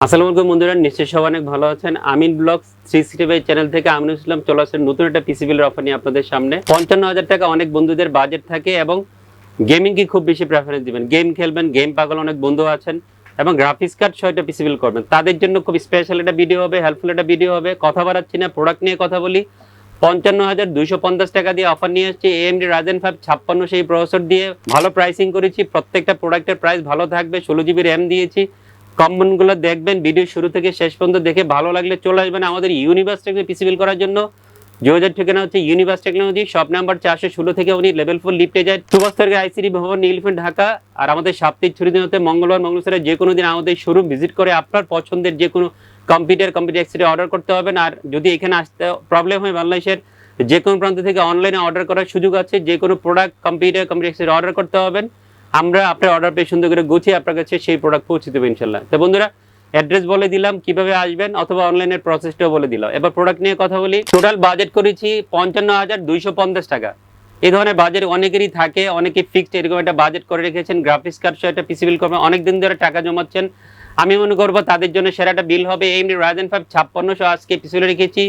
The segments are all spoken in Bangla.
আসসালামু আলাইকুম বন্ধুরা, নিশ্চয়ই সবাই অনেক ভালো আছেন। আমিন ব্লগস 365 চ্যানেল থেকে আমিনুল ইসলাম চলে আসছেন নতুন একটা পিসি বিলের অফার নিয়ে আপনাদের সামনে। 55,000 টাকা অনেক বন্ধুদের বাজেট থাকে এবং গেমিং কি খুব বেশি প্রেফারেন্স দিবেন, গেম খেলবেন, গেম পাগল অনেক বন্ধু আছেন এবং গ্রাফিক্স কার্ড সহটা পিসি বিল করবেন, তাদের জন্য খুব স্পেশাল একটা ভিডিও হবে, হেল্পফুল একটা ভিডিও হবে। কথা বাড়াচ্ছি না, প্রোডাক্ট নিয়ে কথা বলি। 55,250 টাকা দিয়ে অফার নিয়ে আসছি AMD Ryzen 5 56 সেই প্রসেসর দিয়ে ভালো প্রাইসিং করেছি। প্রত্যেকটা প্রোডাক্টের প্রাইস ভালো থাকবে। 16 জিবি র্যাম দিয়েছি। কম্পোনেন্টগুলো দেখবেন, ভিডিও শুরু থেকে শেষ পর্যন্ত দেখে ভালো লাগলে চলে আসবেন আমাদের ইউনিভার্স টেকনোলজি পিসি বিল করার জন্য। যোগাযোগ ঠিকানা হচ্ছে ইউনিভার্স টেকনোলজি, শপ নাম্বার 416 থেকে উনি লেভেল 4 লিফটে যায়, সুভাষতর্গে আইসিডি ভবন, নীলফেন্ট, ঢাকা। আর আমাদের সাপ্তাহিক ছুটির দিন হতে মঙ্গলবার যে কোনো দিন আমাদের শোরুম ভিজিট করে আপনার পছন্দের যে কোনো কম্পিউটার অ্যাক্সেসরি অর্ডার করতে হবেন। আর যদি এখানে আসতে প্রবলেম হয়, বাংলাদেশের যে কোনো প্রান্ত থেকে অনলাইনে অর্ডার করার সুযোগ আছে। যে কোনো প্রোডাক্ট কম্পিউটার অ্যাক্সেসরি অর্ডার করতে হবেন, আমরা আপনার অর্ডার পেয়ে সুন্দর করে গুছিয়ে আপনার কাছে সেই প্রোডাক্ট পৌঁছে দেবো ইনশাল্লাহ। তো বন্ধুরা, অ্যাড্রেস বলে দিলাম, কিভাবে আসবেন অথবা অনলাইনের প্রসেসটাও বলে দিলাম। এবার প্রোডাক্ট নিয়ে কথা বলি। টোটাল বাজেট করেছি 55,250 টাকা। এই ধরনের বাজেট অনেকেরই থাকে, অনেকে ফিক্সড এরকম একটা বাজেট করে রেখেছেন, গ্রাফিক্স কার্ড সহ একটা পিসি বিল করবেন, অনেকদিন ধরে টাকা জমাচ্ছেন। আমি মনে করবো তাদের জন্য সেরা একটা বিল হবে AMD Ryzen 5 5600 আজকে পিসি বিল রেখেছি।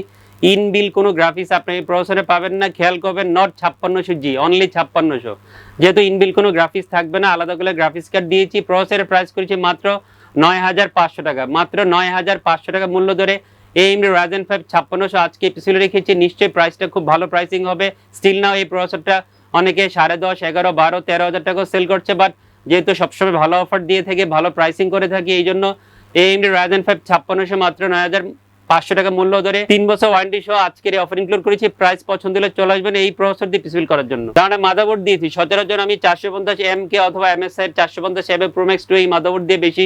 ইন বিল কোনো গ্রাফিক্স আপনি এই প্রসেসরে পাবেন না, খেয়াল করবেন, নট 5600G, অনলি 5600। যেহেতু ইনবিল কোনো গ্রাফিক্স থাকবে না, আলাদা করে গ্রাফিক্স কার্ড দিয়েছি। প্রসেসরের প্রাইস করেছি মাত্র 9,500 টাকা, মাত্র 9,500 টাকা মূল্য ধরে AMD Ryzen 5 5600 আজকে পিসি রেখেছি। নিশ্চয়ই প্রাইসটা খুব ভালো প্রাইসিং হবে। স্টিল নাও এই প্রসেসরটা অনেকে 10,500, 11,000, 12,000, 13,000 টাকা সেল করছে, বাট যেহেতু সবসময় ভালো অফার দিয়ে থাকে, ভালো প্রাইসিং করে থাকি, এই জন্য AMD Ryzen 5 5600 মাত্র 9,500 টাকা মূল্য ধরে 3 বছর ওয়ারেন্টি সহ আজকের অফার ইনক্লুড করেছি। প্রাইস পছন্দ হলে চলে আসবেন এই প্রসেসর দিয়ে পিসি বিল করার জন্য। কারণ মাদারবোর্ড দিয়েছি সচরাচর আমি 450MK অথবা MSI 450 Pro Max 2 এই মাদারবোর্ড দিয়ে বেশি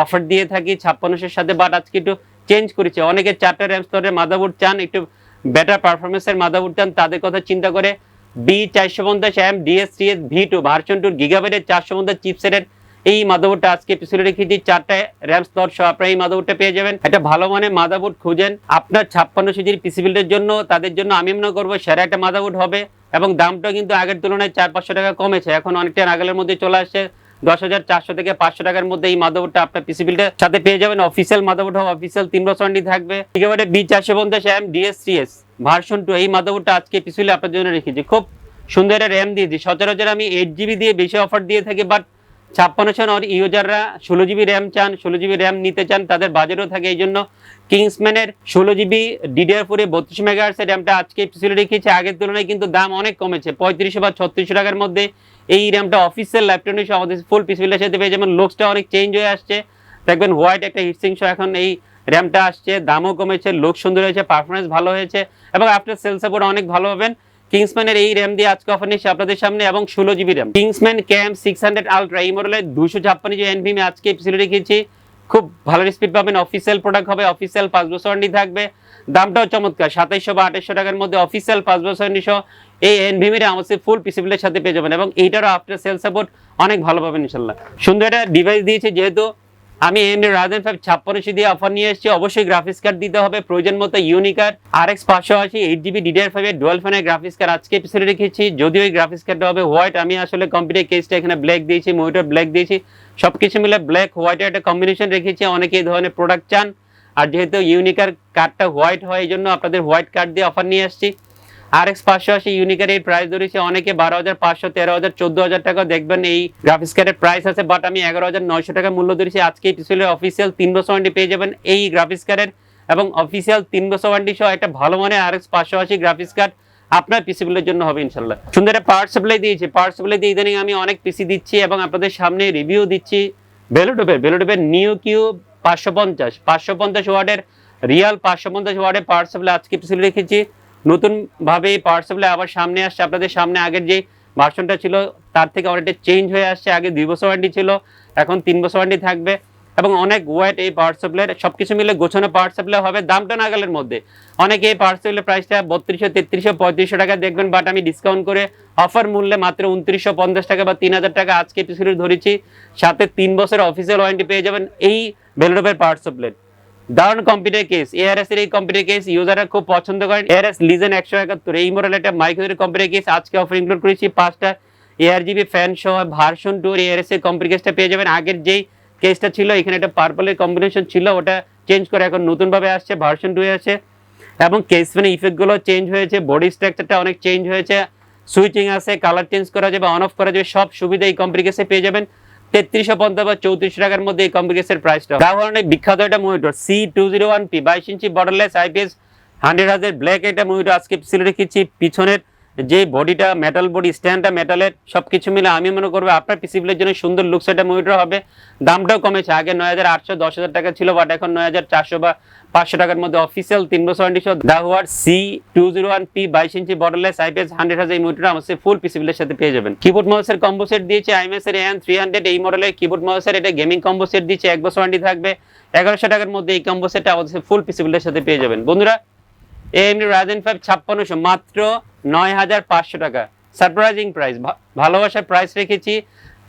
অফার দিয়ে থাকি 5600 সাথে, বাট আজকে একটু চেঞ্জ করেছি। অনেকে 4টা র্যাম স্তরের মাদারবোর্ড চান, একটু বেটার পারফরমেন্সের মাদারবোর্ড চান, তাদের কথা চিন্তা করে B450M DS3S V2 ভার্সন 2 গিগাবাইটের 450 চিপসেটের এই মাদারবোর্ডটা আজকে পিছনে রেখেছি। 4টা র্যাম স্তর সহ আপনারা এই মাদারবোর্ডটা পেয়ে যাবেন। একটা ভালো মানের মাদারবোর্ড খুঁজেন আপনার 5600 জিবির পিসি বিল্ডের জন্য, তাদের জন্য আমি মনে করবো সেরা একটা মাদারবোর্ড হবে। এবং দামটা কিন্তু আগের তুলনায় 400-500 টাকা কমেছে, এখন অনেকটা নাগালের মধ্যে চলে আসছে। 10,400 থেকে 500 টাকার মধ্যে এই মাদারবোর্ডটা আপনার পিসি বিল্ডের সাথে পেয়ে যাবেন। অফিসিয়াল মাদারবোর্ড হবে, অফিসিয়াল 3 বছর ওয়ারেন্টি থাকবে। একেবারে B450M DS3S ভার্সন 2 এই মাদারবোর্ডটা আজকে পিসি বিল্ডে আপনার জন্য রেখেছি। খুব সুন্দর একটা র্যাম দিয়েছি। সচরাচর আমি 8GB দিয়ে বেশি অফার দিয়ে থাকি, বাট 5600 ইউজাররা 16GB র্যাম চান, 16GB র্যাম নিতে চান, তাদের বাজেটও থাকে। এই জন্য কিংসম্যানের 16GB DDR4 32 মেগাহার্টজ র্যামটা আজকে পিছনে রেখেছি। আগের তুলনায় কিন্তু দাম অনেক কমেছে, 3500 বা 3600 টাকার মধ্যে এই র্যামটা অফিসিয়াল ল্যাপটপ সহ আমাদের ফুল পিসি বিলের সাথে পেয়ে যাবেন। লুকসটা অনেক চেঞ্জ হয়ে আসছে, দেখবেন হোয়াইট একটা হিটসিং সহ এখন এই র্যামটা আসছে, দামও কমেছে, লুক সুন্দর হয়েছে, পারফরমেন্স ভালো হয়েছে এবং আফটার সেল সাপোর্ট অনেক ভালো পাবেন। কিংসম্যানের এই র্যাম দিয়ে আজকে অফার নিচ্ছে আপনাদের সামনে এবং 16GB র্যাম কিংসম্যান ক্যাম 600 আলট্রা এই মডেলের 256 NVMe আজকে পিছনে রেখেছি। খুব ভালো স্পিড পাবেন, অফিসিয়াল প্রোডাক্ট হবে, অফিসিয়াল 5 বছর ওয়ারেন্টি থাকবে। দামটাও চমৎকার, 2700 বা 2800 টাকার মধ্যে অফিসিয়াল 5 বছর ওয়ারেন্টি সহ এই NVMe রে আমাদের ফুল পিসি বিলের সাথে পেয়ে যাবেন এবং এইটারও আফটার সেল সাপোর্ট অনেক ভালো পাবেন ইনশাআল্লাহ। সুন্দর একটা ডিভাইস দিয়েছি। যেহেতু আমি AMD Ryzen 5 5600 দিয়ে অফার নিয়ে এসেছি, অবশ্যই গ্রাফিক্স কার্ড দিতে হবে, প্রয়োজন মতো ইউনিকার RX 580 8GB DDR5 এর ডুয়াল ফ্যানের গ্রাফিক্স কার্ড আজকে পিছনে রেখেছি। যদিও এই গ্রাফিক্স কার্ডটা হবে হোয়াইট, আমি আসলে কম্পিউটার কেসটা এখানে ব্ল্যাক দিয়েছি, মনিটর ব্ল্যাক দিয়েছি, সবকিছু মিলে ব্ল্যাক হোয়াইটের একটা কম্বিনেশন রেখেছি। অনেকে এই ধরনের প্রোডাক্ট চান, আর যেহেতু ইউনিকার কার্ডটা হোয়াইট হয় এই জন্য আপনাদের হোয়াইট কার্ড দিয়ে অফার নিয়ে আসছি। RX 580 ইউনিকার এই প্রাইস ধরেছে অনেকে 12,500, 13,000, 14,000 টাকা দেখবেন এই গ্রাফিক্স কার্ডের প্রাইস আছে, বাট আমি 11,900 টাকা মূল্য ধরেছি। আজকে পিছনের অফিসিয়াল 3 বছর ওয়ারেন্টি পেয়ে যাবেন এই গ্রাফিক্স কার্ডের এবং অফিসিয়াল 3 বছর ওয়ারেন্টি সহ একটা ভালো মানের RX 580 গ্রাফিক্স কার্ড আপনার পিসি বিলের জন্য হবে ইনশাআল্লাহ। সুন্দর একটা পাওয়ার সাপ্লাই দিয়েছি। পাওয়ার সাপ্লাই দিয়ে ইদানিং আমি অনেক পিসি দিচ্ছি এবং আপনাদের সামনে রিভিউ দিচ্ছি। বেলোটোপের নিউ কিউ 550 ওয়াটের রিয়াল 550 ওয়াটের পাওয়ার সাপ্লাই আজকে পিসি রেখেছি। নতুন ভাবে পাওয়ার সাপ্লাই আবার সামনে আসছে আপনাদের সামনে। আগের যে ভার্সনটা ছিল তার থেকে অনেকটা চেঞ্জ হয়ে আসছে, আগে 2 বছর ওয়ারেন্টি ছিল, এখন 3 বছর ওয়ারেন্টি থাকবে এবং অনেক ওয়েট এই পাওয়ার সাপ্লাইয়ের। সবকিছু মিলে গোছানো পাওয়ার সাপ্লাই হবে, দামটা নাগালের মধ্যে। অনেকে এই পাওয়ার সাপ্লাইয়ের প্রাইসটা 3200, 3300, 3500 টাকা দেখবেন, বাট আমি ডিসকাউন্ট করে অফার মূল্যে মাত্র 2950 টাকা বা 3000 টাকা আজকে পিছনে ধরেছি। সাথে 3 বছর অফিসিয়াল ওয়ারেন্টি পেয়ে যাবেন এই বেলোটোপের পাওয়ার সাপ্লাই। দারুণ কম্পিউটার কেস, ARS এর এই কম্পিউটার কেস ইউজাররা খুব পছন্দ করেন। ARS লিজেন 171 এই মডেল একটা মাইক্রোদের কম্পিউটার কেস আজকে অফার ইনক্লুড করেছি। 5টা ARGB ফ্যান সহ ভার্সন 2 ARS এর কম্পিউটার কেসটা পেয়ে যাবেন। আগের যেই কেসটা ছিল, এখানে একটা পার্পলের কম্বিনেশন ছিল, ওটা চেঞ্জ করে এখন নতুনভাবে আসছে, ভার্সন 2 আছে। এবং কেস ফ্যানের ইফেক্টগুলো চেঞ্জ হয়েছে, বডি স্ট্রাকচারটা অনেক চেঞ্জ হয়েছে, সুইচিং আছে, কালার চেঞ্জ করা যাবে, অন অফ করা যাবে, সব সুবিধা এই কমপ্লিকেসে পেয়ে যাবেন 3350 বা 3400 টাকার মধ্যে। এই কমপ্লিকেসের প্রাইসটা ব্যবহারের বিখ্যাত একটা মনিটর C201P 22 ইঞ্চি বর্ডারলেস IPS 100Hz ব্ল্যাক, এটা মনিটর আজকে সিলে রেখেছি। পিছনের যে বডিটা মেটাল, বডি স্ট্যান্ডটা মেটালের, সবকিছু মিলে আমি মনে করবো আপনার পিসিবিলের জন্য সুন্দর লুকস একটা মনিটর হবে। দামটাও কমেছে, আগে 9800 10,000 টাকা ছিল, বাট এখন 9400 বা 500 টাকার মধ্যে। অফিসিয়াল 3 বছর ওয়ারেন্টি সহ দাহুয়ার C201P 22 ইঞ্চি বর্ডারলেস IPS 100Hz এই মনিটর আমাদের ফুল পিসিবিলের সাথে পেয়ে যাবেন। কিবোর্ড মাউসের কম্বো সেট দিয়েছে IMS এর AN300, এই মডেলের কিবোর্ড মাউসের এটা গেমিং কম্বো সেট দিয়েছে, 1 বছর ওয়ারেন্টি থাকবে। 1100 টাকার মধ্যে এই কম্বো সেটটা আমাদের ফুল পিসিবিলের সাথে পেয়ে যাবেন। বন্ধুরা, AMD Ryzen 5 5600 মাত্র 9500 টাকা, সারপ্রাইজিং প্রাইস, ভালোবাসার প্রাইস রেখেছি।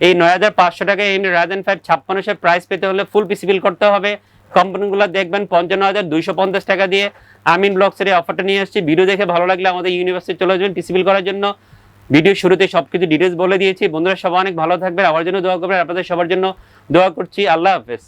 এই 9500 টাকায় AMD Ryzen 5 5600 প্রাইস পেতে হলে ফুল পিসি বিল করতে হবে। কোম্পানিগুলো দেখবেন 55250 টাকা দিয়ে। আমিন ব্লগসের এই অফারটা নিয়ে আসছি। ভিডিও দেখে ভালো লাগলে আমাদের ইউনিভার্সিটি চলে যাবেন পিসি বিল করার জন্য। ভিডিও শুরুতে সবকিছু ডিটেলস বলে দিয়েছি। বন্ধুরা সবাই অনেক ভালো থাকবেন, আমার জন্য দোয়া করবেন, আপনাদের সবার জন্য দোয়া করছি। আল্লাহ হাফেজ।